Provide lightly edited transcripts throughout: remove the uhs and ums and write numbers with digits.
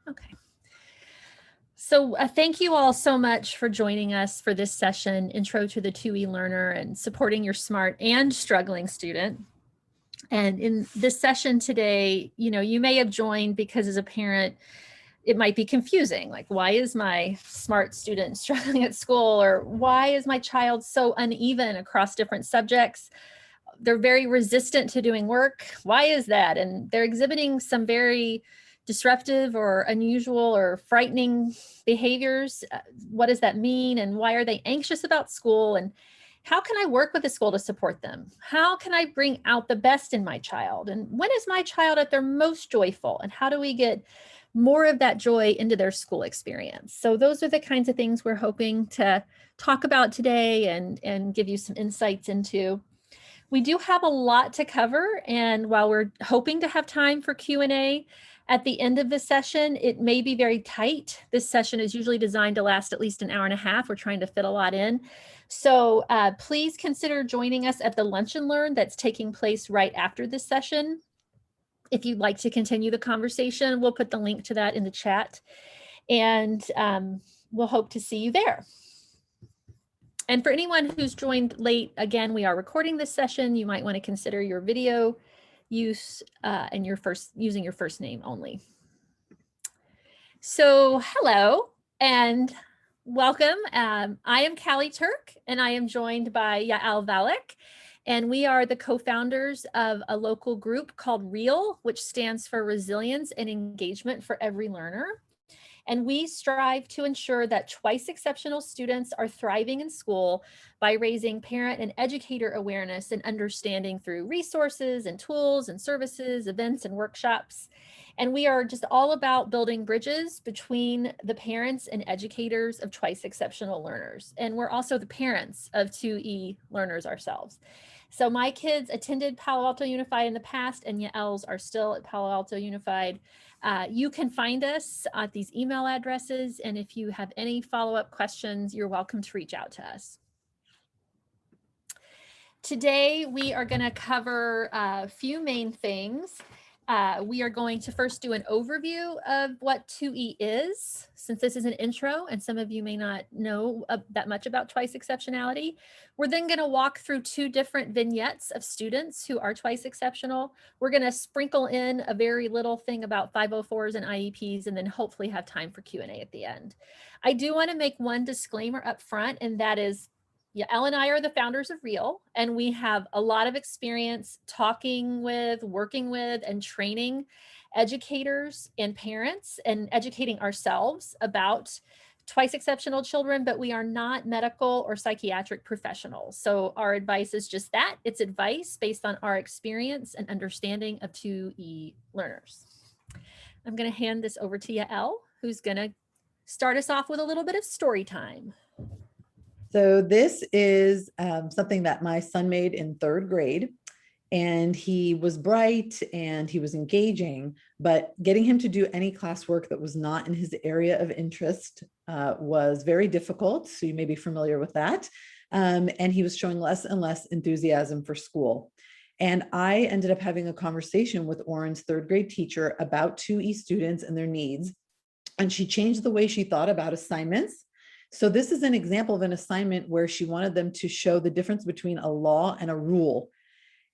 Okay. So thank you all so much for joining us for this session, Intro to the 2E Learner, and supporting your smart and struggling student. And in this session today, you may have joined because as a parent, it might be confusing. Like, why is my smart student struggling at school? Or why is my child so uneven across different subjects? They're very resistant to doing work. Why is that? And they're exhibiting some very disruptive or unusual or frightening behaviors. What does that mean? And why are they anxious about school? And how can I work with the school to support them? How can I bring out the best in my child? And when is my child at their most joyful? And how do we get more of that joy into their school experience? So those are the kinds of things we're hoping to talk about today and give you some insights into. We do have a lot to cover, and while we're hoping to have time for Q&A at the end of the session, it may be very tight. This session is usually designed to last at least an hour and a half. We're trying to fit a lot in. So please consider joining us at the Lunch and Learn that's taking place right after this session. If you'd like to continue the conversation, we'll put the link to that in the chat, and we'll hope to see you there. And for anyone who's joined late, again, we are recording this session. You might want to consider your video use and using your first name only. So hello and welcome. I am Callie Turk, and I am joined by Yael Valek, and we are the co-founders of a local group called REAL, which stands for Resilience and Engagement for Every Learner. And we strive to ensure that twice exceptional students are thriving in school by raising parent and educator awareness and understanding through resources and tools and services, events and workshops. And we are just all about building bridges between the parents and educators of twice exceptional learners. And we're also the parents of 2E learners ourselves. So my kids attended Palo Alto Unified in the past, and Yael's are still at Palo Alto Unified. You can find us at these email addresses, and if you have any follow-up questions, you're welcome to reach out to us. Today, we are going to cover a few main things. We are going to first do an overview of what 2E is, since this is an intro and some of you may not know that much about twice exceptionality. We're then going to walk through two different vignettes of students who are twice exceptional. We're going to sprinkle in a very little thing about 504s and IEPs, and then hopefully have time for Q&A at the end. I do want to make one disclaimer up front, and that is, Yael and I are the founders of REAL, and we have a lot of experience talking with, working with, and training educators and parents and educating ourselves about twice exceptional children, but we are not medical or psychiatric professionals. So our advice is just that. It's advice based on our experience and understanding of 2E learners. I'm going to hand this over to Yael, who's going to start us off with a little bit of story time. So this is something that my son made in 3rd grade, and he was bright and he was engaging, but getting him to do any classwork that was not in his area of interest was very difficult. So you may be familiar with that. And he was showing less and less enthusiasm for school. And I ended up having a conversation with Oren's 3rd grade teacher about 2E students and their needs. And she changed the way she thought about assignments. So this is an example of an assignment where she wanted them to show the difference between a law and a rule.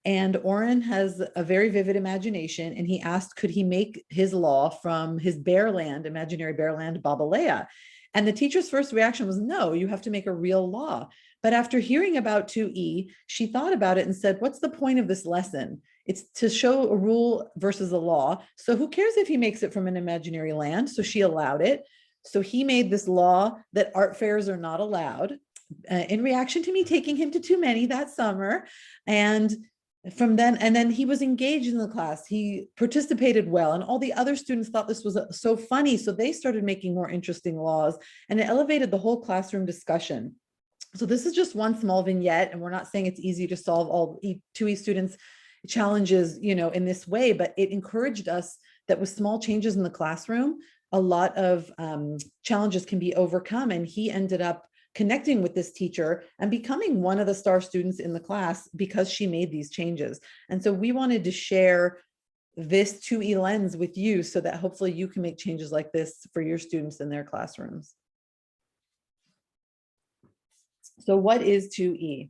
And Oren has a very vivid imagination, and he asked, could he make his law from his bear land, imaginary bear land, Babalea? And the teacher's first reaction was, no, you have to make a real law. But after hearing about 2E, she thought about it and said, what's the point of this lesson? It's to show a rule versus a law. So who cares if he makes it from an imaginary land? So she allowed it. So he made this law that art fairs are not allowed in reaction to me taking him to too many that summer. And then he was engaged in the class. He participated well, and all the other students thought this was so funny. So they started making more interesting laws, and it elevated the whole classroom discussion. So this is just one small vignette, and we're not saying it's easy to solve all 2E students' challenges, in this way, but it encouraged us that with small changes in the classroom, a lot of challenges can be overcome. And he ended up connecting with this teacher and becoming one of the star students in the class because she made these changes. And so we wanted to share this 2E lens with you so that hopefully you can make changes like this for your students in their classrooms. So what is 2E?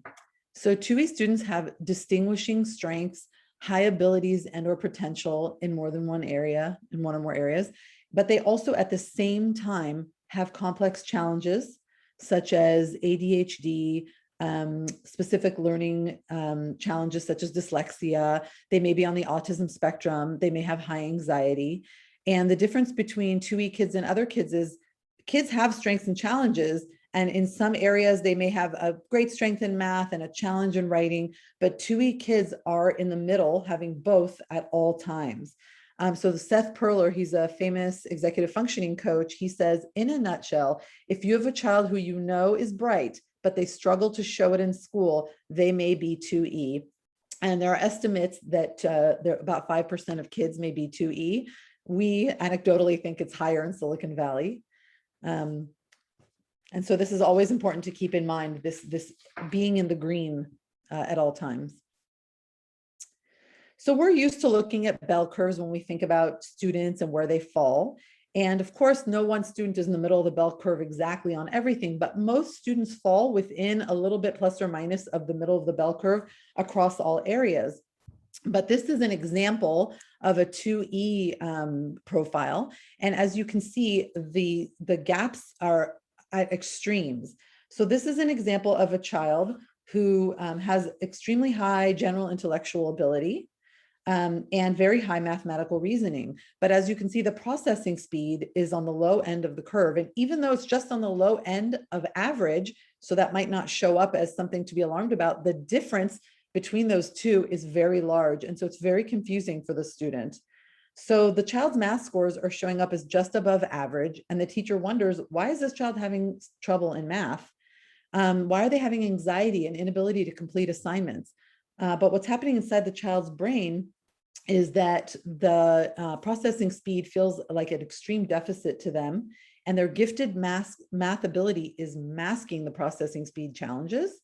So 2E students have distinguishing strengths, high abilities and or potential in more than one area, in one or more areas, but they also at the same time have complex challenges such as ADHD, specific learning challenges such as dyslexia. They may be on the autism spectrum. They may have high anxiety. And the difference between 2E kids and other kids is kids have strengths and challenges. And in some areas, they may have a great strength in math and a challenge in writing, but 2E kids are in the middle, having both at all times. So Seth Perler, he's a famous executive functioning coach. He says, in a nutshell, if you have a child who you know is bright, but they struggle to show it in school, they may be 2E. And there are estimates that there about 5% of kids may be 2E. We anecdotally think it's higher in Silicon Valley. And so this is always important to keep in mind, this being in the green at all times. So we're used to looking at bell curves when we think about students and where they fall. And of course, no one student is in the middle of the bell curve exactly on everything, but most students fall within a little bit plus or minus of the middle of the bell curve across all areas. But this is an example of a 2E profile. And as you can see, the gaps are at extremes. So this is an example of a child who has extremely high general intellectual ability and very high mathematical reasoning. But as you can see, the processing speed is on the low end of the curve. And even though it's just on the low end of average, so that might not show up as something to be alarmed about, the difference between those two is very large. And so it's very confusing for the student. So the child's math scores are showing up as just above average. And the teacher wonders, why is this child having trouble in math? Why are they having anxiety and inability to complete assignments? But what's happening inside the child's brain is that the processing speed feels like an extreme deficit to them, and their gifted math ability is masking the processing speed challenges,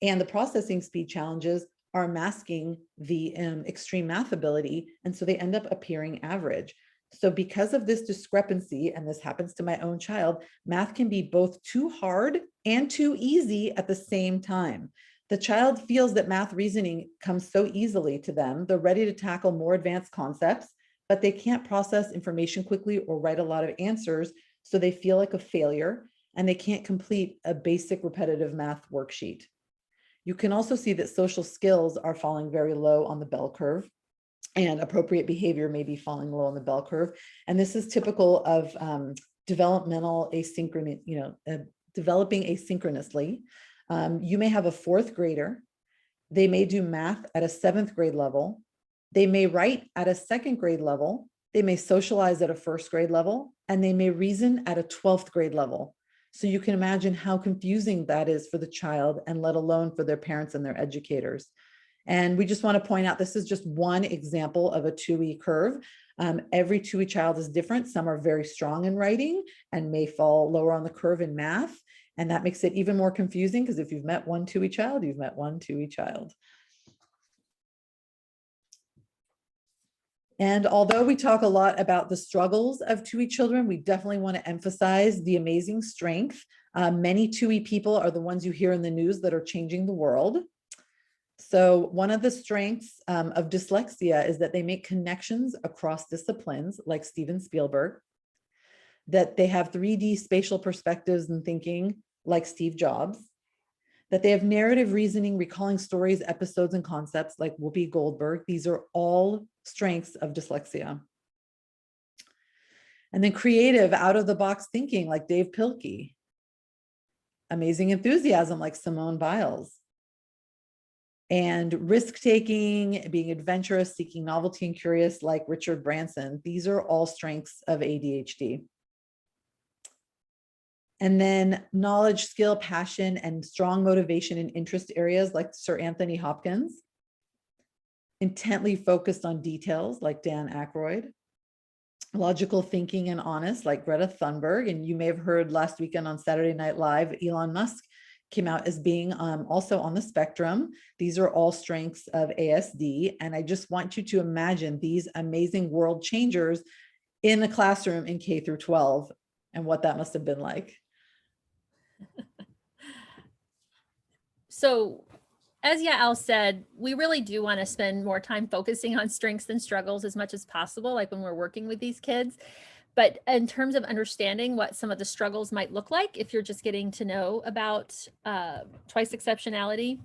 and the processing speed challenges are masking the extreme math ability, and so they end up appearing average. So because of this discrepancy, and this happens to my own child, math can be both too hard and too easy at the same time. The child feels that math reasoning comes so easily to them. They're ready to tackle more advanced concepts, but they can't process information quickly or write a lot of answers. So they feel like a failure and they can't complete a basic repetitive math worksheet. You can also see that social skills are falling very low on the bell curve, and appropriate behavior may be falling low on the bell curve. And this is typical of developmental asynchronous, developing asynchronously. You may have a fourth grader. They may do math at a seventh grade level. They may write at a second grade level. They may socialize at a first grade level, and they may reason at a 12th grade level. So you can imagine how confusing that is for the child, and let alone for their parents and their educators. And we just want to point out, this is just one example of a 2E curve. Every 2E child is different. Some are very strong in writing and may fall lower on the curve in math. And that makes it even more confusing, because if you've met one 2E child, you've met one 2E child. And although we talk a lot about the struggles of 2E children, we definitely want to emphasize the amazing strength. Many 2E people are the ones you hear in the news that are changing the world. So one of the strengths of dyslexia is that they make connections across disciplines, like Steven Spielberg, that they have 3D spatial perspectives and thinking, like Steve Jobs, that they have narrative reasoning, recalling stories, episodes, and concepts, like Whoopi Goldberg. These are all strengths of dyslexia. And then creative, out-of-the-box thinking, like Dave Pilkey. Amazing enthusiasm, like Simone Biles. And risk-taking, being adventurous, seeking novelty and curious, like Richard Branson. These are all strengths of ADHD. And then knowledge, skill, passion, and strong motivation in interest areas, like Sir Anthony Hopkins. Intently focused on details, like Dan Aykroyd. Logical thinking and honest, like Greta Thunberg. And you may have heard last weekend on Saturday Night Live, Elon Musk came out as being also on the spectrum. These are all strengths of ASD. And I just want you to imagine these amazing world changers in the classroom in K through 12 and what that must have been like. So as Yael said, we really do want to spend more time focusing on strengths and struggles as much as possible, like when we're working with these kids. But in terms of understanding what some of the struggles might look like, if you're just getting to know about twice exceptionality,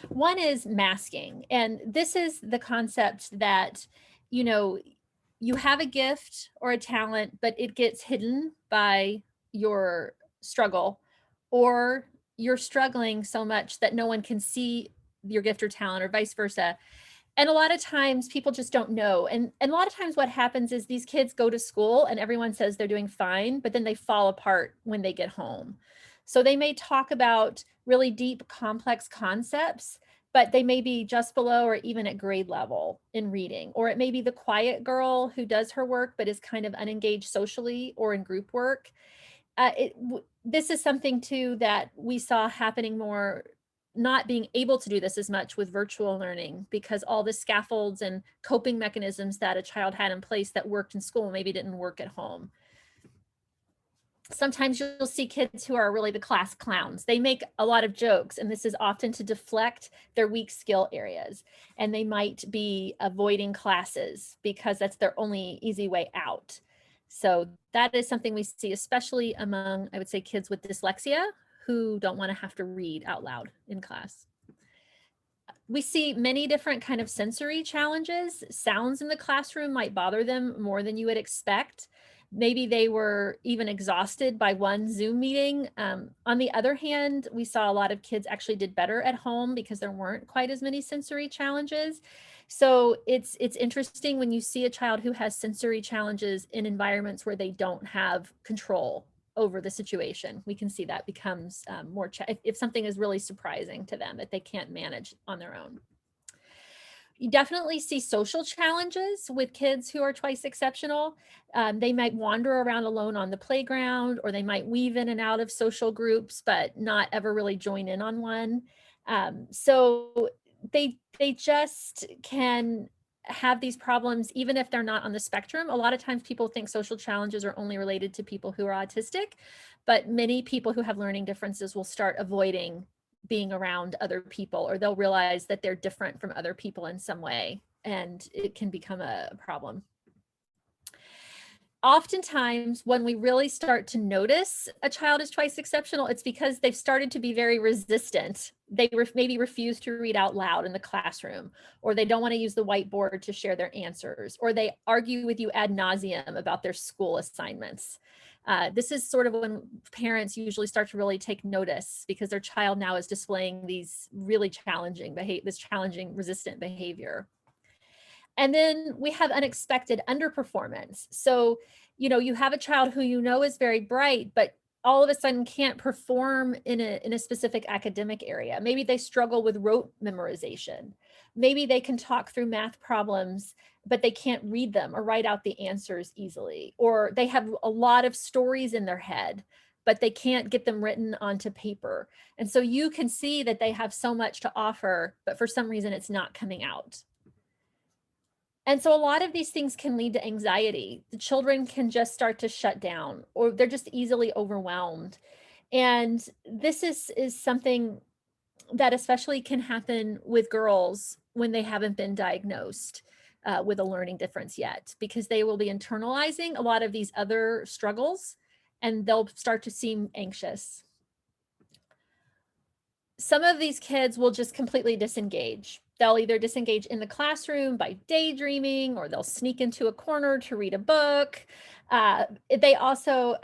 one is masking. And this is the concept that, you know, you have a gift or a talent, but it gets hidden by your struggle, or you're struggling so much that no one can see your gift or talent, or vice versa. And a lot of times people just don't know. And a lot of times what happens is these kids go to school and everyone says they're doing fine, but then they fall apart when they get home. So they may talk about really deep, complex concepts, but they may be just below or even at grade level in reading. Or it may be the quiet girl who does her work, but is kind of unengaged socially or in group work. This is something too that we saw happening more, not being able to do this as much with virtual learning, because all the scaffolds and coping mechanisms that a child had in place that worked in school maybe didn't work at home. Sometimes you'll see kids who are really the class clowns. They make a lot of jokes, and this is often to deflect their weak skill areas. And they might be avoiding classes because that's their only easy way out. So that is something we see, especially among, I would say, kids with dyslexia who don't want to have to read out loud in class. We see many different kind of sensory challenges. Sounds in the classroom might bother them more than you would expect. Maybe they were even exhausted by one Zoom meeting. On the other hand, we saw a lot of kids actually did better at home because there weren't quite as many sensory challenges. So it's interesting when you see a child who has sensory challenges in environments where they don't have control over the situation. We can see that becomes more, if something is really surprising to them that they can't manage on their own. You definitely see social challenges with kids who are twice exceptional. They might wander around alone on the playground, or they might weave in and out of social groups, but not ever really join in on one. So they just can have these problems even if they're not on the spectrum. A lot of times people think social challenges are only related to people who are autistic, but many people who have learning differences will start avoiding being around other people, or they'll realize that they're different from other people in some way, and it can become a problem. Oftentimes, when we really start to notice a child is twice exceptional, it's because they've started to be very resistant. They maybe refuse to read out loud in the classroom, or they don't want to use the whiteboard to share their answers, or they argue with you ad nauseum about their school assignments. This is sort of when parents usually start to really take notice, because their child now is displaying these really challenging this challenging, resistant behavior. And then we have unexpected underperformance. So, you have a child who is very bright, but all of a sudden can't perform in a specific academic area. Maybe they struggle with rote memorization. Maybe they can talk through math problems, but they can't read them or write out the answers easily. Or they have a lot of stories in their head, but they can't get them written onto paper. And so you can see that they have so much to offer, but for some reason it's not coming out. And so a lot of these things can lead to anxiety. The children can just start to shut down, or they're just easily overwhelmed. And this is something that especially can happen with girls when they haven't been diagnosed with a learning difference yet, because they will be internalizing a lot of these other struggles, and they'll start to seem anxious. Some of these kids will just completely disengage. They'll either disengage in the classroom by daydreaming, or they'll sneak into a corner to read a book. They also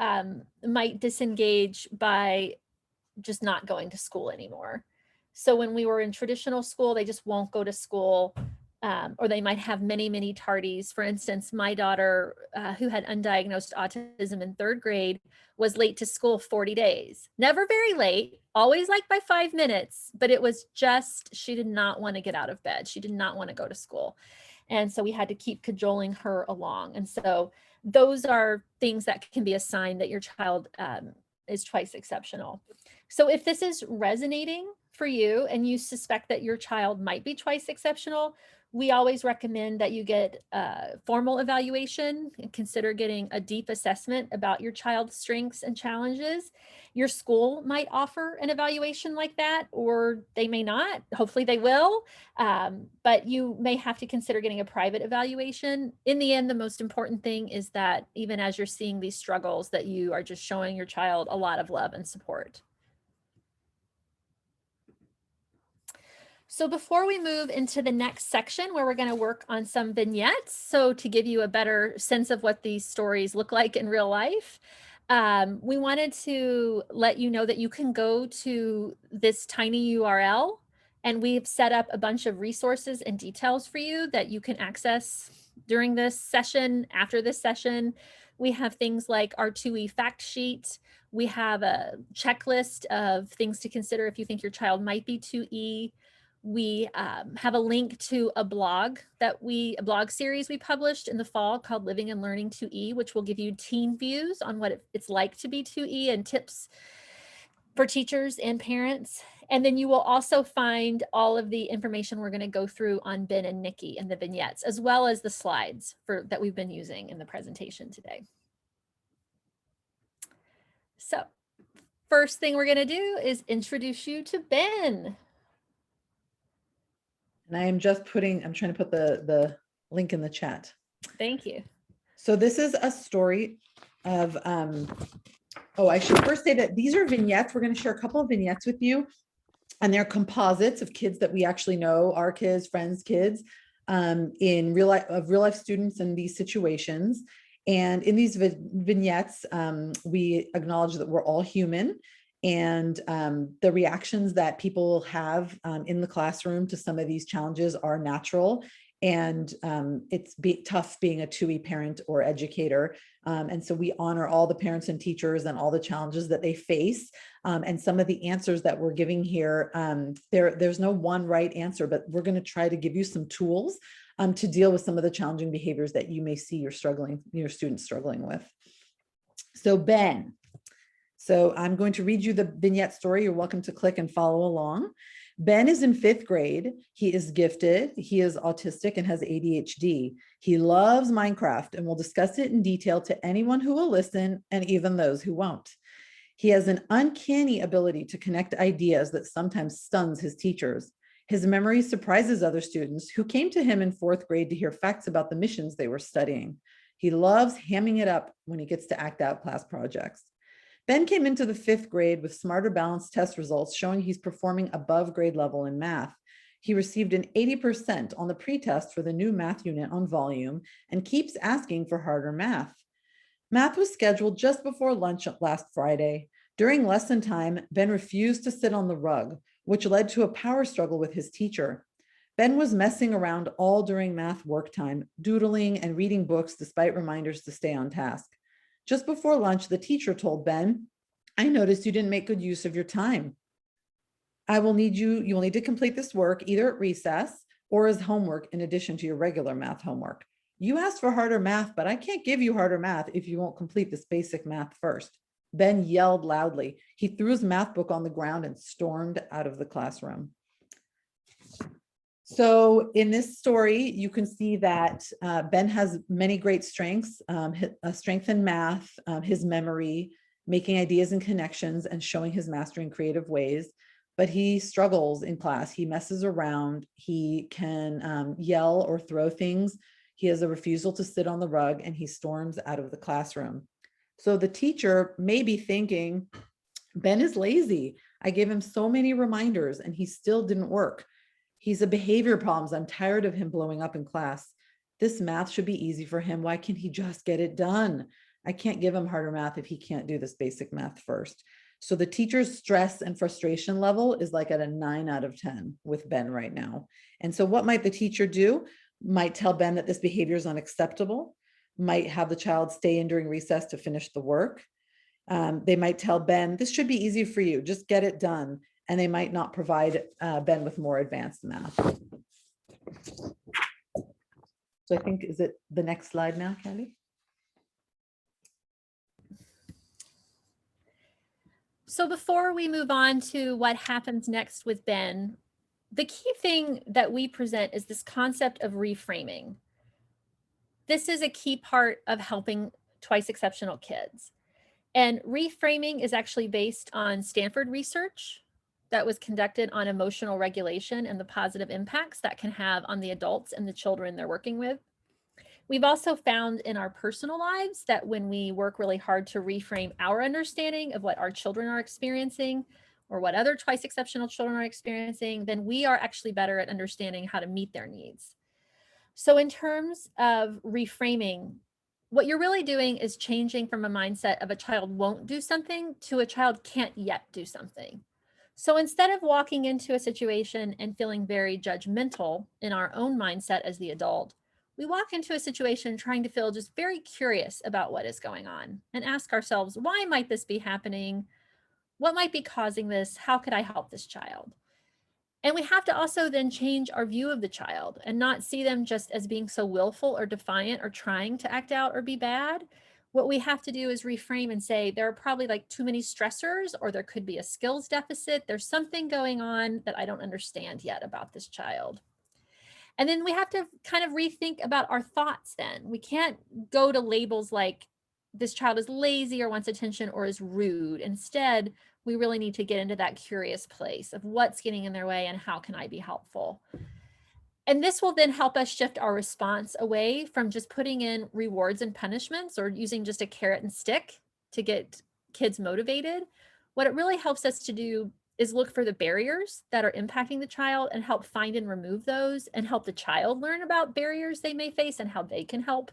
might disengage by just not going to school anymore. So when we were in traditional school, they just won't go to school, or they might have many, many tardies. For instance, my daughter, who had undiagnosed autism in 3rd grade, was late to school 40 days. Never very late, always like by 5 minutes, but it was just, she did not want to get out of bed. She did not want to go to school. And so we had to keep cajoling her along. And so those are things that can be a sign that your child is twice exceptional. So if this is resonating for you and you suspect that your child might be twice exceptional, we always recommend that you get a formal evaluation and consider getting a deep assessment about your child's strengths and challenges. Your school might offer an evaluation like that, or they may not. Hopefully they will, but you may have to consider getting a private evaluation. In the end, the most important thing is that even as you're seeing these struggles, that you are just showing your child a lot of love and support. So before we move into the next section where we're going to work on some vignettes, so to give you a better sense of what these stories look like in real life, we wanted to let you know that you can go to this tiny URL, and we've set up a bunch of resources and details for you that you can access during this session, after this session. We have things like our 2E fact sheet. We have a checklist of things to consider if you think your child might be 2E. We have a link to a blog series we published in the fall called Living and Learning 2E, which will give you teen views on what it's like to be 2E and tips for teachers and parents. And then you will also find all of the information we're going to go through on Ben and Nikki and the vignettes, as well as the slides that we've been using in the presentation today. So first thing we're going to do is introduce you to Ben. And I'm trying to put the link in the chat. Thank you. So this is a story of, I should first say that these are vignettes. We're going to share a couple of vignettes with you, and they're composites of kids that we actually know, our kids, friends' kids, in real life students in these situations. And in these vignettes, we acknowledge that we're all human, and the reactions that people have in the classroom to some of these challenges are natural. And it's tough being a 2E parent or educator. And so we honor all the parents and teachers and all the challenges that they face. And some of the answers that we're giving here, there's no one right answer, but we're going to try to give you some tools to deal with some of the challenging behaviors that you may see your students struggling with. So Ben. So I'm going to read you the vignette story. You're welcome to click and follow along. Ben is in 5th grade. He is gifted. He is autistic and has ADHD. He loves Minecraft and will discuss it in detail to anyone who will listen and even those who won't. He has an uncanny ability to connect ideas that sometimes stuns his teachers. His memory surprises other students who came to him in 4th grade to hear facts about the missions they were studying. He loves hamming it up when he gets to act out class projects. Ben came into the 5th grade with smarter balanced test results showing he's performing above grade level in math. He received an 80% on the pretest for the new math unit on volume and keeps asking for harder math. Math was scheduled just before lunch last Friday. During lesson time, Ben refused to sit on the rug, which led to a power struggle with his teacher. Ben was messing around all during math work time, doodling and reading books despite reminders to stay on task. Just before lunch, the teacher told Ben, "I noticed you didn't make good use of your time. You will need to complete this work either at recess or as homework in addition to your regular math homework. You asked for harder math, but I can't give you harder math if you won't complete this basic math first." Ben yelled loudly. He threw his math book on the ground and stormed out of the classroom. So in this story, you can see that Ben has many great strengths, a strength in math, his memory, making ideas and connections, and showing his mastery in creative ways. But he struggles in class. He messes around. He can yell or throw things. He has a refusal to sit on the rug, and he storms out of the classroom. So the teacher may be thinking, Ben is lazy. I gave him so many reminders and he still didn't work. He's a behavior problems. I'm tired of him blowing up in class. This math should be easy for him. Why can't he just get it done? I can't give him harder math if he can't do this basic math first. So the teacher's stress and frustration level is like at a 9 out of 10 with Ben right now. And so what might the teacher do? Might tell Ben that this behavior is unacceptable, might have the child stay in during recess to finish the work. They might tell Ben, this should be easy for you, just get it done. And they might not provide Ben with more advanced math. So I think, is it the next slide now, Callie? So before we move on to what happens next with Ben, the key thing that we present is this concept of reframing. This is a key part of helping twice exceptional kids. And reframing is actually based on Stanford research that was conducted on emotional regulation and the positive impacts that can have on the adults and the children they're working with. We've also found in our personal lives that when we work really hard to reframe our understanding of what our children are experiencing or what other twice exceptional children are experiencing, then we are actually better at understanding how to meet their needs. So in terms of reframing, what you're really doing is changing from a mindset of a child won't do something to a child can't yet do something. So instead of walking into a situation and feeling very judgmental in our own mindset as the adult, we walk into a situation trying to feel just very curious about what is going on and ask ourselves, why might this be happening? What might be causing this? How could I help this child? And we have to also then change our view of the child and not see them just as being so willful or defiant or trying to act out or be bad. What we have to do is reframe and say there are probably like too many stressors, or there could be a skills deficit. There's something going on that I don't understand yet about this child. And then we have to kind of rethink about our thoughts then. We can't go to labels like this child is lazy or wants attention or is rude. Instead, we really need to get into that curious place of what's getting in their way and how can I be helpful. And this will then help us shift our response away from just putting in rewards and punishments or using just a carrot and stick to get kids motivated. What it really helps us to do is look for the barriers that are impacting the child and help find and remove those and help the child learn about barriers they may face and how they can help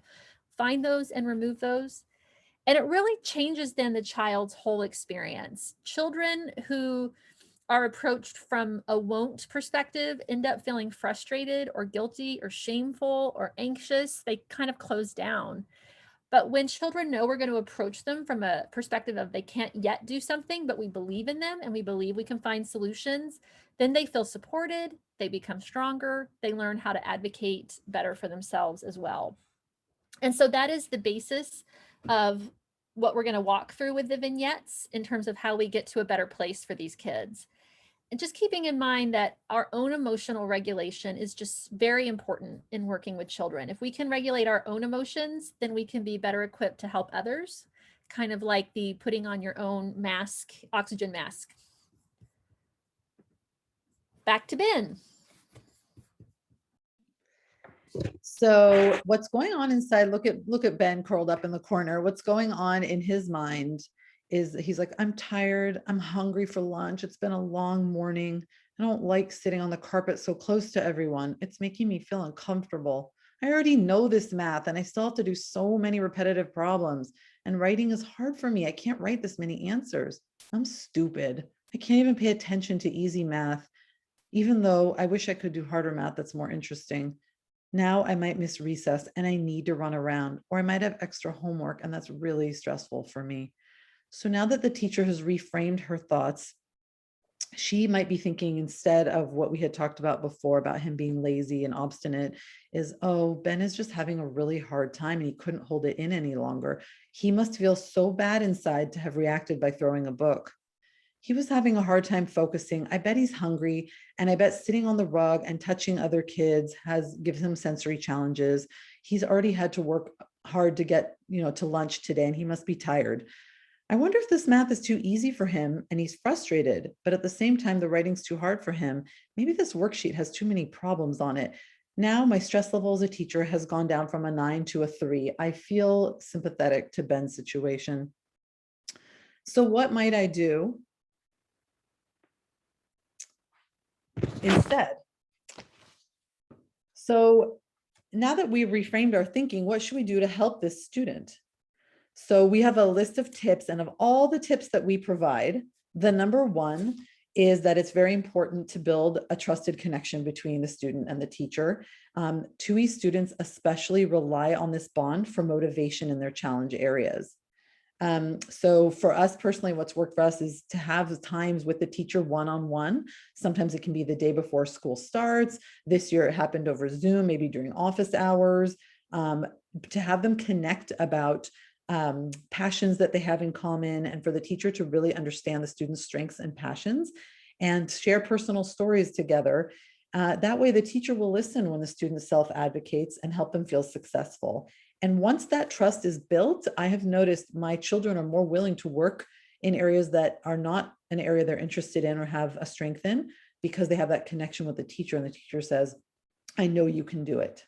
find those and remove those. And it really changes then the child's whole experience. Children who are approached from a won't perspective end up feeling frustrated or guilty or shameful or anxious. They kind of close down. But when children know we're going to approach them from a perspective of they can't yet do something, but we believe in them and we believe we can find solutions, then they feel supported, they become stronger, they learn how to advocate better for themselves as well. And so that is the basis of what we're going to walk through with the vignettes in terms of how we get to a better place for these kids. And just keeping in mind that our own emotional regulation is just very important in working with children. If we can regulate our own emotions, then we can be better equipped to help others, kind of like the putting on your own mask, oxygen mask. Back to Ben. So what's going on inside, look at Ben curled up in the corner. What's going on in his mind is he's like, I'm tired, I'm hungry for lunch. It's been a long morning. I don't like sitting on the carpet so close to everyone. It's making me feel uncomfortable. I already know this math and I still have to do so many repetitive problems. And writing is hard for me. I can't write this many answers. I'm stupid. I can't even pay attention to easy math, even though I wish I could do harder math that's more interesting. Now I might miss recess and I need to run around, or I might have extra homework and that's really stressful for me. So now that the teacher has reframed her thoughts, she might be thinking, instead of what we had talked about before about him being lazy and obstinate, is, oh, Ben is just having a really hard time and he couldn't hold it in any longer. He must feel so bad inside to have reacted by throwing a book. He was having a hard time focusing. I bet he's hungry. And I bet sitting on the rug and touching other kids gives him sensory challenges. He's already had to work hard to get, to lunch today, and he must be tired. I wonder if this math is too easy for him and he's frustrated, but at the same time, the writing's too hard for him. Maybe this worksheet has too many problems on it. Now my stress level as a teacher has gone down from a 9 to a 3. I feel sympathetic to Ben's situation. So what might I do instead? So now that we've reframed our thinking, what should we do to help this student? So we have a list of tips, and of all the tips that we provide, the number one is that it's very important to build a trusted connection between the student and the teacher. 2E students especially rely on this bond for motivation in their challenge areas. So for us personally, what's worked for us is to have times with the teacher one-on-one. Sometimes it can be the day before school starts. This year it happened over Zoom, maybe during office hours, to have them connect about passions that they have in common, and for the teacher to really understand the student's strengths and passions and share personal stories together. That way the teacher will listen when the student self-advocates and help them feel successful. And once that trust is built, I have noticed my children are more willing to work in areas that are not an area they're interested in or have a strength in, because they have that connection with the teacher, and the teacher says, I know you can do it.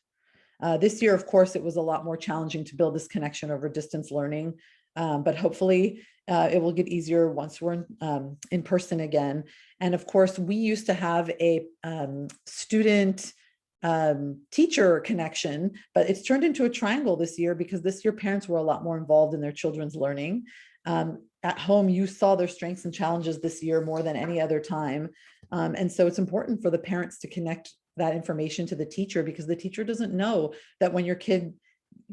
This year, of course, it was a lot more challenging to build this connection over distance learning, but hopefully it will get easier once we're in person again. And of course, we used to have a student teacher connection, but it's turned into a triangle this year, because this year parents were a lot more involved in their children's learning. At home, you saw their strengths and challenges this year more than any other time. And so it's important for the parents to connect that information to the teacher, because the teacher doesn't know that when your kid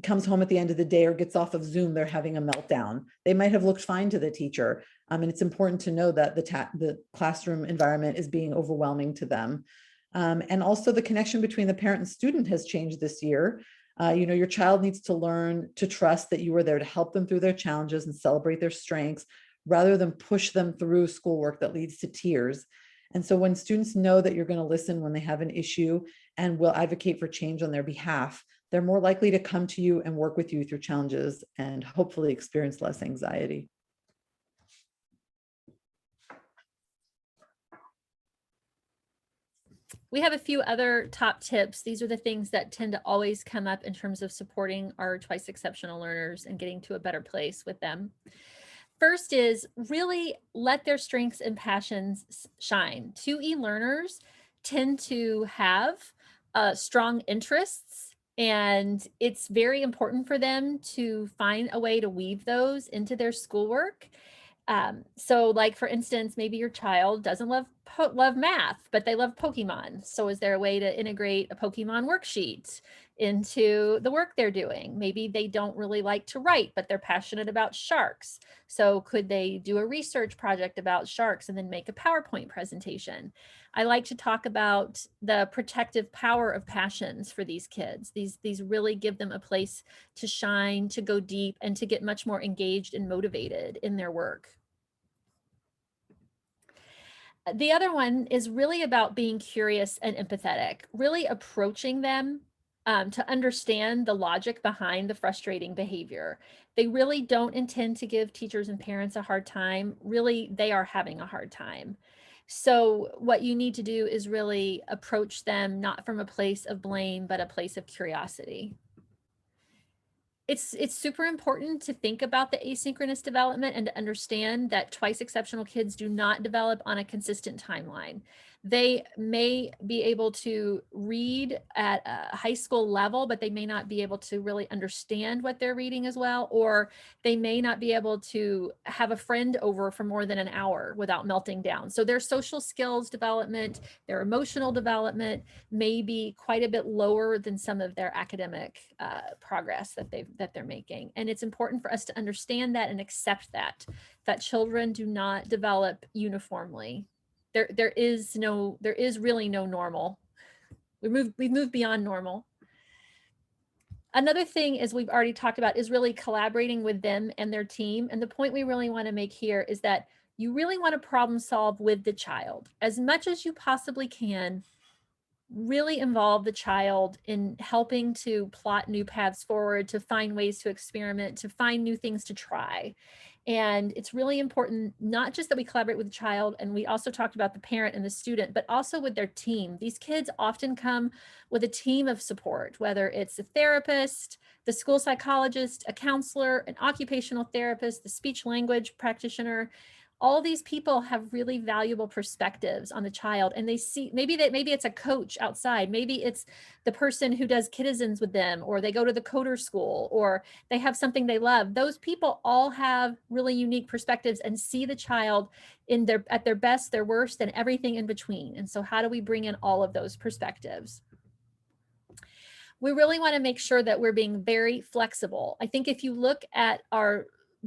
comes home at the end of the day or gets off of Zoom, they're having a meltdown. They might have looked fine to the teacher. And it's important to know that the classroom environment is being overwhelming to them. And also the connection between the parent and student has changed this year. Your child needs to learn to trust that you are there to help them through their challenges and celebrate their strengths, rather than push them through schoolwork that leads to tears. And so when students know that you're going to listen when they have an issue and will advocate for change on their behalf, they're more likely to come to you and work with you through challenges and hopefully experience less anxiety. We have a few other top tips. These are the things that tend to always come up in terms of supporting our twice exceptional learners and getting to a better place with them. First is really let their strengths and passions shine. 2E learners tend to have strong interests, and it's very important for them to find a way to weave those into their schoolwork. So like, for instance, maybe your child doesn't love math, but they love Pokemon. So is there a way to integrate a Pokemon worksheet into the work they're doing? Maybe they don't really like to write, but they're passionate about sharks. So could they do a research project about sharks and then make a PowerPoint presentation? I like to talk about the protective power of passions for these kids. These really give them a place to shine, to go deep, and to get much more engaged and motivated in their work. The other one is really about being curious and empathetic, really approaching them to understand the logic behind the frustrating behavior. They really don't intend to give teachers and parents a hard time. Really, they are having a hard time. So what you need to do is really approach them not from a place of blame, but a place of curiosity. It's super important to think about the asynchronous development and to understand that twice exceptional kids do not develop on a consistent timeline. They may be able to read at a high school level, but they may not be able to really understand what they're reading as well, or they may not be able to have a friend over for more than an hour without melting down. So their social skills development, their emotional development may be quite a bit lower than some of their academic progress that they're making. And it's important for us to understand that and accept that children do not develop uniformly. There is really no normal. We've moved beyond normal. Another thing is, we've already talked about, is really collaborating with them and their team. And the point we really want to make here is that you really want to problem solve with the child as much as you possibly can. Really involve the child in helping to plot new paths forward, to find ways to experiment, to find new things to try. And it's really important, not just that we collaborate with the child, and we also talked about the parent and the student, but also with their team. These kids often come with a team of support, whether it's a therapist, the school psychologist, a counselor, an occupational therapist, the speech language practitioner. All these people have really valuable perspectives on the child, and they see, maybe it's a coach outside, maybe it's the person who does kittizens with them, or they go to the coder school, or they have something they love. Those people all have really unique perspectives and see the child at their best, their worst, and everything in between. And so how do we bring in all of those perspectives? We really want to make sure that we're being very flexible. I think if you look at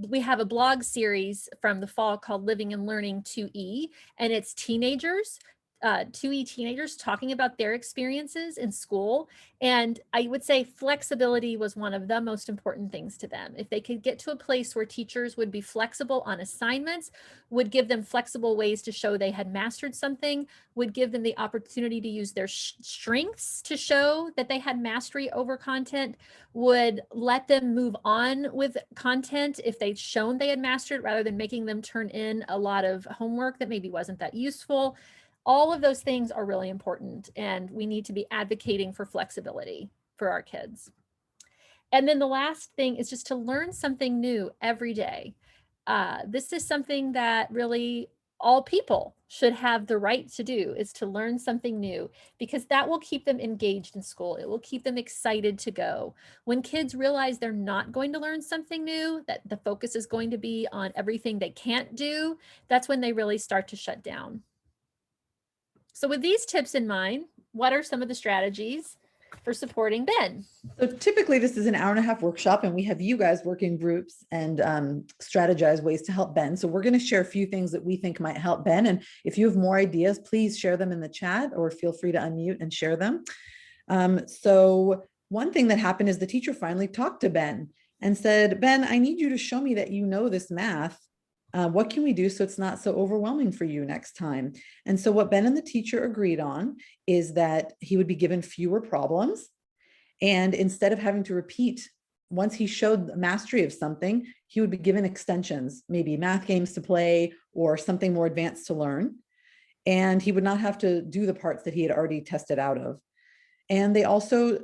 we have a blog series from the fall called Living and Learning 2E, and it's teenagers 2E teenagers talking about their experiences in school. And I would say flexibility was one of the most important things to them. If they could get to a place where teachers would be flexible on assignments, would give them flexible ways to show they had mastered something, would give them the opportunity to use their strengths to show that they had mastery over content, would let them move on with content if they'd shown they had mastered, rather than making them turn in a lot of homework that maybe wasn't that useful. All of those things are really important, and we need to be advocating for flexibility for our kids. And then the last thing is just to learn something new every day. This is something that really all people should have the right to do, is to learn something new, because that will keep them engaged in school. It will keep them excited to go. When kids realize they're not going to learn something new, that the focus is going to be on everything they can't do, that's when they really start to shut down. So with these tips in mind, what are some of the strategies for supporting Ben? So typically this is an hour-and-a-half workshop, and we have you guys work in groups and strategize ways to help Ben. So we're going to share a few things that we think might help Ben. And if you have more ideas, please share them in the chat, or feel free to unmute and share them. So one thing that happened is the teacher finally talked to Ben and said, Ben, I need you to show me that you know this math. What can we do so it's not so overwhelming for you next time? And so what Ben and the teacher agreed on is that he would be given fewer problems. And instead of having to repeat, once he showed mastery of something, he would be given extensions, maybe math games to play or something more advanced to learn. And he would not have to do the parts that he had already tested out of. And they also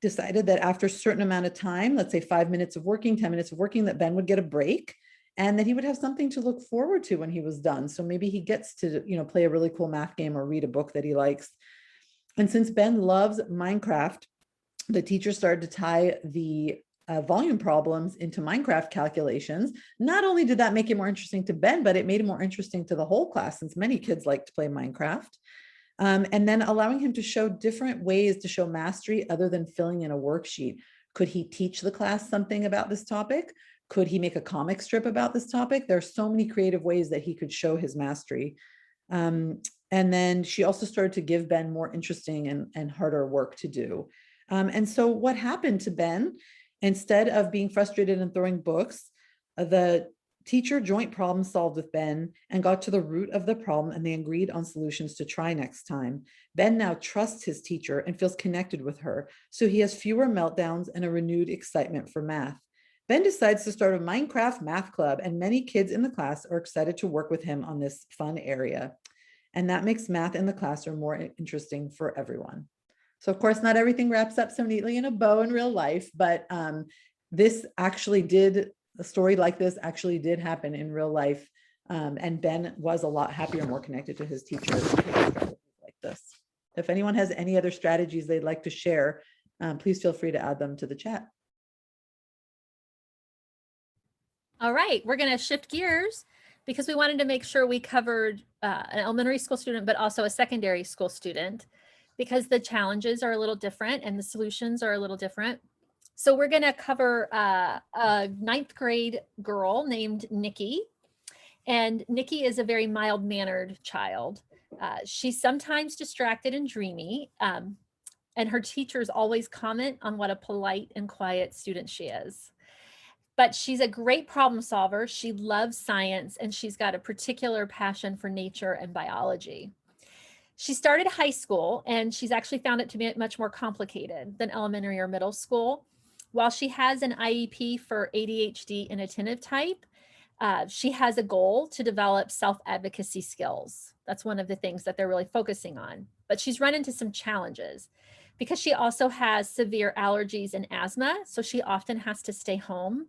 decided that after a certain amount of time, let's say 5 minutes of working, 10 minutes of working, that Ben would get a break, and that he would have something to look forward to when he was done. So maybe he gets to, play a really cool math game or read a book that he likes. And since Ben loves Minecraft, the teacher started to tie the volume problems into Minecraft calculations. Not only did that make it more interesting to Ben, but it made it more interesting to the whole class, since many kids like to play Minecraft. And then allowing him to show different ways to show mastery other than filling in a worksheet. Could he teach the class something about this topic? Could he make a comic strip about this topic? There are so many creative ways that he could show his mastery. And then she also started to give Ben more interesting and harder work to do. And so what happened to Ben, instead of being frustrated and throwing books, the teacher joint problem solved with Ben and got to the root of the problem, and they agreed on solutions to try next time. Ben now trusts his teacher and feels connected with her, so he has fewer meltdowns and a renewed excitement for math. Ben decides to start a Minecraft math club, and many kids in the class are excited to work with him on this fun area. And that makes math in the classroom more interesting for everyone. So of course, not everything wraps up so neatly in a bow in real life, but this actually did, a story like this actually did happen in real life. And Ben was a lot happier, more connected to his teacher like this. If anyone has any other strategies they'd like to share, please feel free to add them to the chat. All right, we're going to shift gears because we wanted to make sure we covered an elementary school student, but also a secondary school student, because the challenges are a little different and the solutions are a little different. So we're going to cover a ninth grade girl named Nikki. And Nikki is a very mild-mannered child. She's sometimes distracted and dreamy, and her teachers always comment on what a polite and quiet student she is. But she's a great problem solver. She loves science, and she's got a particular passion for nature and biology. She started high school, and she's actually found it to be much more complicated than elementary or middle school. While she has an IEP for ADHD and attentive type, she has a goal to develop self-advocacy skills. That's one of the things that they're really focusing on. But she's run into some challenges because she also has severe allergies and asthma, so she often has to stay home.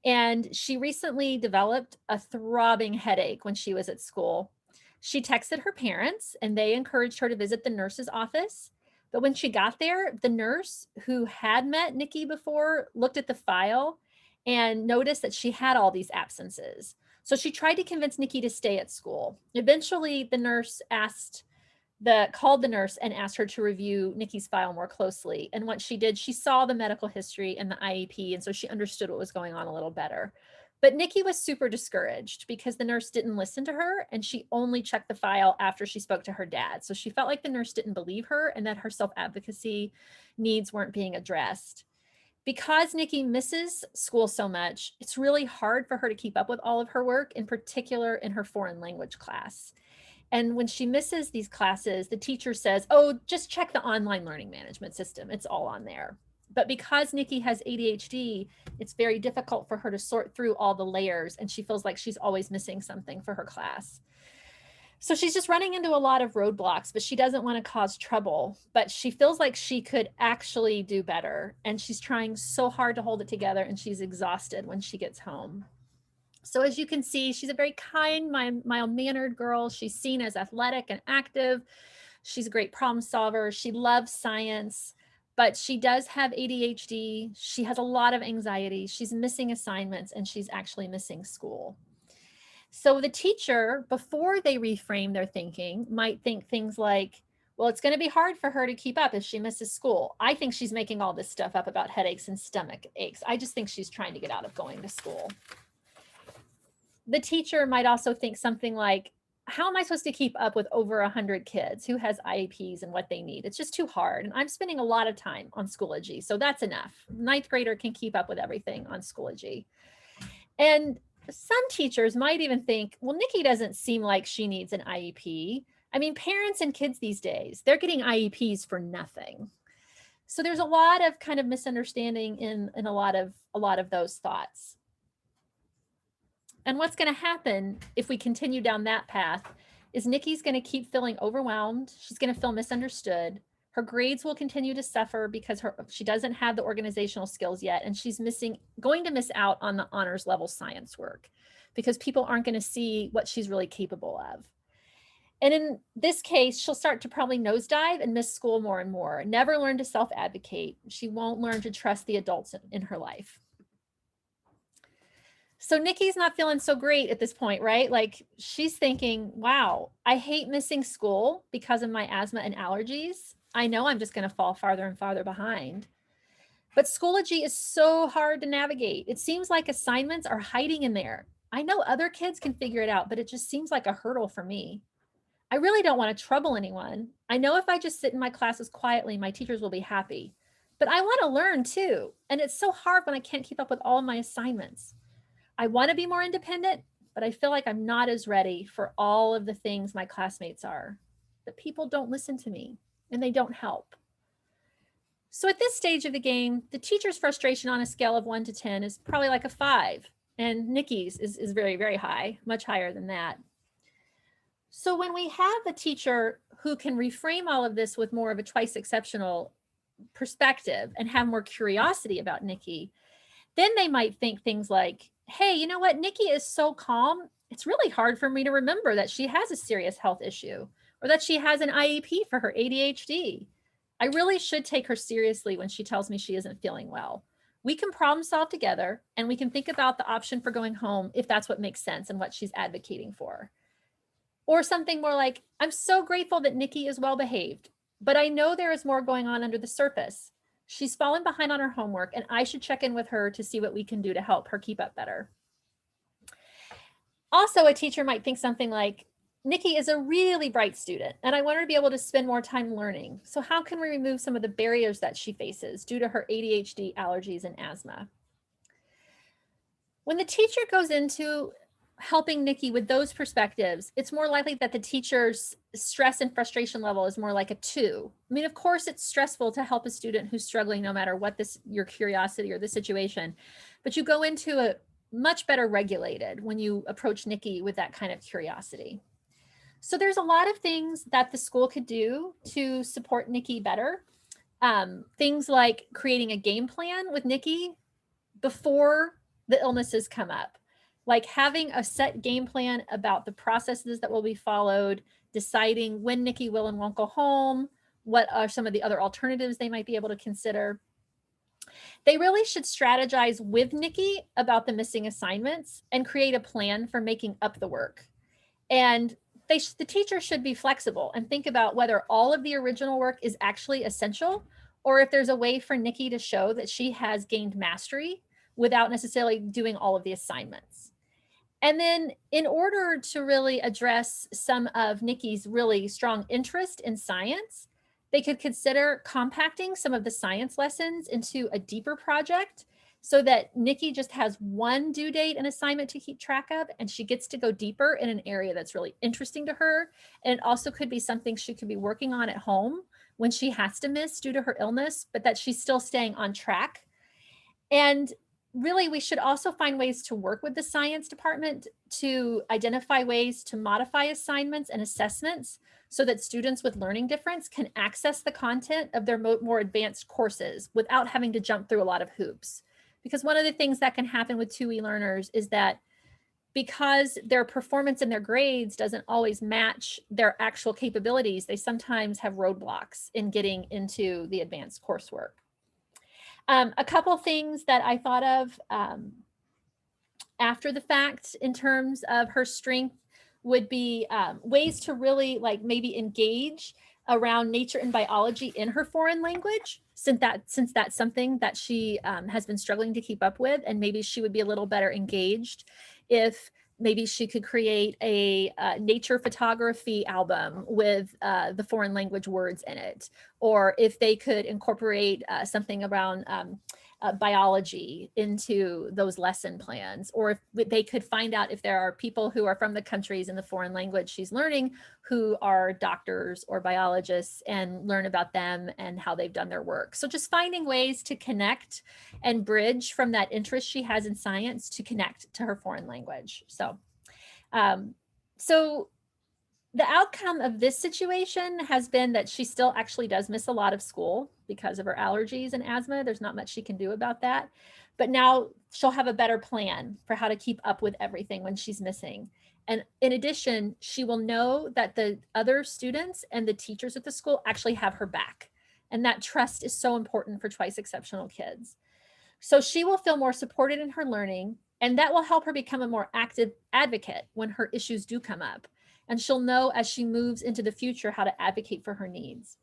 And she recently developed a throbbing headache when she was at school. She texted her parents, and they encouraged her to visit the nurse's office. But when she got there, the nurse who had met Nikki before looked at the file and noticed that she had all these absences. So she tried to convince Nikki to stay at school. Eventually, the nurse called the nurse and asked her to review Nikki's file more closely. And once she did, she saw the medical history and the IEP, and so she understood what was going on a little better. But Nikki was super discouraged because the nurse didn't listen to her and she only checked the file after she spoke to her dad. So she felt like the nurse didn't believe her and that her self-advocacy needs weren't being addressed. Because Nikki misses school so much, it's really hard for her to keep up with all of her work, in particular in her foreign language class. And when she misses these classes, the teacher says, oh, just check the online learning management system. It's all on there. But because Nikki has ADHD, it's very difficult for her to sort through all the layers, and she feels like she's always missing something for her class. So she's just running into a lot of roadblocks, but she doesn't want to cause trouble. But she feels like she could actually do better. And she's trying so hard to hold it together, and she's exhausted when she gets home. So as you can see, she's a very kind, mild-mannered girl. She's seen as athletic and active. She's a great problem solver. She loves science, but she does have ADHD. She has a lot of anxiety. She's missing assignments, and she's actually missing school. So the teacher, before they reframe their thinking, might think things like, well, it's going to be hard for her to keep up if she misses school. I think she's making all this stuff up about headaches and stomach aches. I just think she's trying to get out of going to school. The teacher might also think something like, how am I supposed to keep up with over 100 kids? Who has IEPs and what they need? It's just too hard. And I'm spending a lot of time on Schoology, so that's enough. Ninth grader can keep up with everything on Schoology. And some teachers might even think, well, Nikki doesn't seem like she needs an IEP. I mean, parents and kids these days, they're getting IEPs for nothing. So there's a lot of kind of misunderstanding in a lot of those thoughts. And what's going to happen if we continue down that path is Nikki's going to keep feeling overwhelmed. She's going to feel misunderstood. Her grades will continue to suffer because she doesn't have the organizational skills yet, and she's going to miss out on the honors level science work because people aren't going to see what she's really capable of. And in this case, she'll start to probably nosedive and miss school more and more, never learn to self-advocate. She won't learn to trust the adults in her life. So Nikki's not feeling so great at this point, right? Like she's thinking, wow, I hate missing school because of my asthma and allergies. I know I'm just going to fall farther and farther behind. But Schoology is so hard to navigate. It seems like assignments are hiding in there. I know other kids can figure it out, but it just seems like a hurdle for me. I really don't want to trouble anyone. I know if I just sit in my classes quietly, my teachers will be happy. But I want to learn too. And it's so hard when I can't keep up with all of my assignments. I want to be more independent, but I feel like I'm not as ready for all of the things my classmates are. The people don't listen to me and they don't help. So at this stage of the game, the teacher's frustration on a scale of 1 to 10 is probably like a 5. And Nikki's is very, very high, much higher than that. So when we have a teacher who can reframe all of this with more of a twice exceptional perspective and have more curiosity about Nikki, then they might think things like, hey, you know what? Nikki is so calm. It's really hard for me to remember that she has a serious health issue or that she has an IEP for her ADHD. I really should take her seriously when she tells me she isn't feeling well. We can problem solve together and we can think about the option for going home if that's what makes sense and what she's advocating for. Or something more like, I'm so grateful that Nikki is well behaved, but I know there is more going on under the surface. She's fallen behind on her homework and I should check in with her to see what we can do to help her keep up better. Also, a teacher might think something like, Nikki is a really bright student and I want her to be able to spend more time learning. So how can we remove some of the barriers that she faces due to her ADHD, allergies, and asthma? When the teacher goes into helping Nikki with those perspectives, it's more likely that the teacher's stress and frustration level is more like a 2. I mean, of course, it's stressful to help a student who's struggling no matter what your curiosity or the situation, but you go into it much better regulated when you approach Nikki with that kind of curiosity. So there's a lot of things that the school could do to support Nikki better. Things like creating a game plan with Nikki before the illnesses come up. Like having a set game plan about the processes that will be followed, deciding when Nikki will and won't go home, what are some of the other alternatives they might be able to consider. They really should strategize with Nikki about the missing assignments and create a plan for making up the work. And the teacher should be flexible and think about whether all of the original work is actually essential or if there's a way for Nikki to show that she has gained mastery without necessarily doing all of the assignments. And then in order to really address some of Nikki's really strong interest in science, they could consider compacting some of the science lessons into a deeper project so that Nikki just has one due date and assignment to keep track of, and she gets to go deeper in an area that's really interesting to her. And it also could be something she could be working on at home when she has to miss due to her illness, but that she's still staying on track. And really, we should also find ways to work with the science department to identify ways to modify assignments and assessments so that students with learning difference can access the content of their more advanced courses without having to jump through a lot of hoops. Because one of the things that can happen with 2E learners is that because their performance and their grades doesn't always match their actual capabilities, they sometimes have roadblocks in getting into the advanced coursework. A couple things that I thought of after the fact in terms of her strength would be ways to really like maybe engage around nature and biology in her foreign language, since that's something that she has been struggling to keep up with, and maybe she would be a little better engaged if maybe she could create a nature photography album with the foreign language words in it, or if they could incorporate something around biology into those lesson plans, or if they could find out if there are people who are from the countries in the foreign language she's learning who are doctors or biologists, and learn about them and how they've done their work. So just finding ways to connect and bridge from that interest she has in science to connect to her foreign language. So the outcome of this situation has been that she still actually does miss a lot of school because of her allergies and asthma. There's not much she can do about that. But now she'll have a better plan for how to keep up with everything when she's missing. And in addition, she will know that the other students and the teachers at the school actually have her back. And that trust is so important for twice exceptional kids. So she will feel more supported in her learning, and that will help her become a more active advocate when her issues do come up. And she'll know as she moves into the future how to advocate for her needs.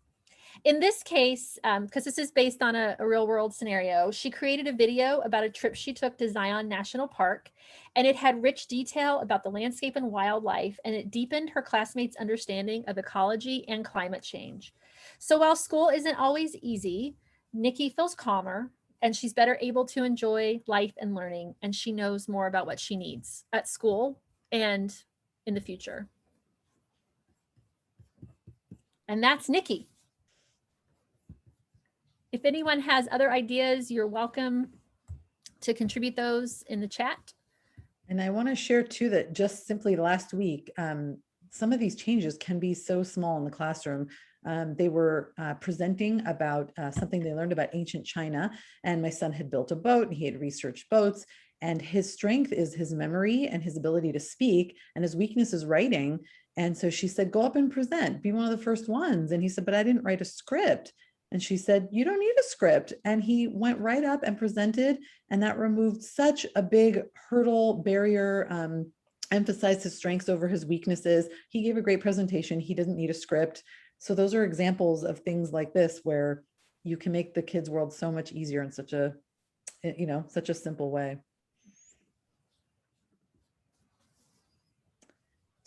In this case, because this is based on a real world scenario, she created a video about a trip she took to Zion National Park, and it had rich detail about the landscape and wildlife, and it deepened her classmates' understanding of ecology and climate change. So while school isn't always easy, Nikki feels calmer, and she's better able to enjoy life and learning, and she knows more about what she needs at school and in the future. And that's Nikki. If anyone has other ideas, you're welcome to contribute those in the chat. And I want to share too that just simply last week, some of these changes can be so small in the classroom. They were presenting about something they learned about ancient China, and my son had built a boat and he had researched boats, and his strength is his memory and his ability to speak, and his weakness is writing. And so she said, go up and present, be one of the first ones. And he said, but I didn't write a script. And she said, you don't need a script. And he went right up and presented, and that removed such a big hurdle, barrier, emphasized his strengths over his weaknesses. He gave a great presentation. He doesn't need a script. So those are examples of things like this where you can make the kids' world so much easier in such a, such a simple way.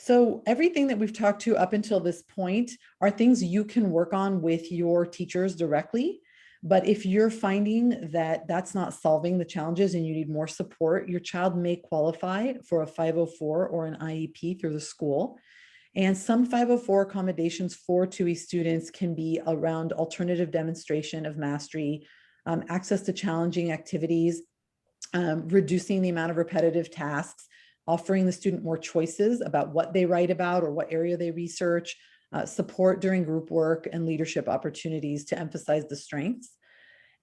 So everything that we've talked to up until this point are things you can work on with your teachers directly. But if you're finding that that's not solving the challenges and you need more support, your child may qualify for a 504 or an IEP through the school. And some 504 accommodations for 2E students can be around alternative demonstration of mastery, access to challenging activities, reducing the amount of repetitive tasks, offering the student more choices about what they write about or what area they research, support during group work, and leadership opportunities to emphasize the strengths.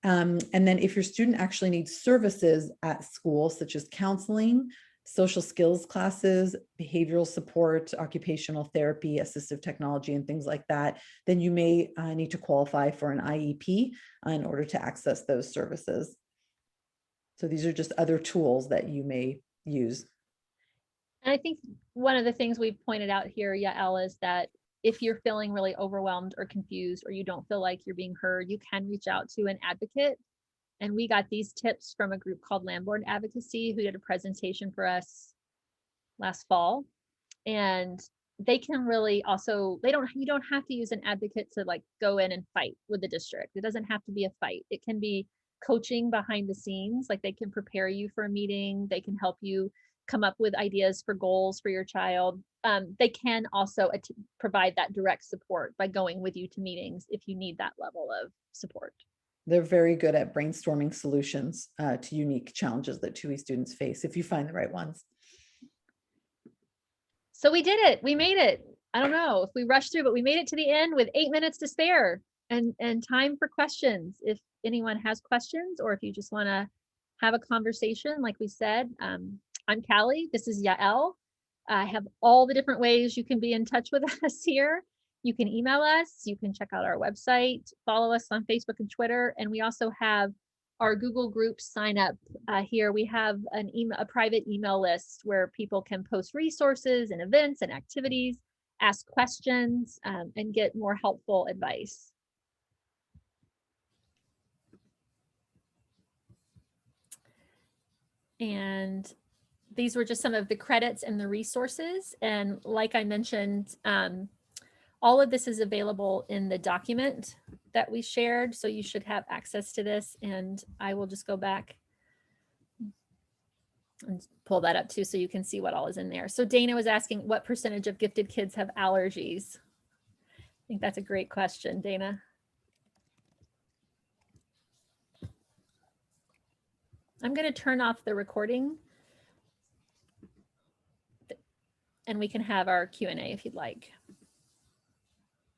And then if your student actually needs services at school, such as counseling, social skills classes, behavioral support, occupational therapy, assistive technology, and things like that, then you may need to qualify for an IEP in order to access those services. So these are just other tools that you may use. And I think one of the things we've pointed out here, Yael, is that if you're feeling really overwhelmed or confused, or you don't feel like you're being heard, you can reach out to an advocate And we got these tips from a group called Landlord Advocacy, who did a presentation for us last fall. And they can really also, you don't have to use an advocate to like go in and fight with the district. It doesn't have to be a fight. It can be coaching behind the scenes. Like they can prepare you for a meeting. They can help you come up with ideas for goals for your child. They can also provide that direct support by going with you to meetings if you need that level of support. They're very good at brainstorming solutions to unique challenges that 2E students face, if you find the right ones. So we did it. We made it. I don't know if we rushed through, but we made it to the end with 8 minutes to spare and time for questions. If anyone has questions, or if you just want to have a conversation, like we said, I'm Callie. This is Yael. I have all the different ways you can be in touch with us here. You can email us. You can check out our website, follow us on Facebook and Twitter. And we also have our Google Groups sign up here. We have a private email list where people can post resources and events and activities, ask questions, and get more helpful advice. And these were just some of the credits and the resources. And like I mentioned, all of this is available in the document that we shared. So you should have access to this. And I will just go back and pull that up too, so you can see what all is in there. So Dana was asking, what percentage of gifted kids have allergies? I think that's a great question, Dana. I'm going to turn off the recording and we can have our Q&A if you'd like.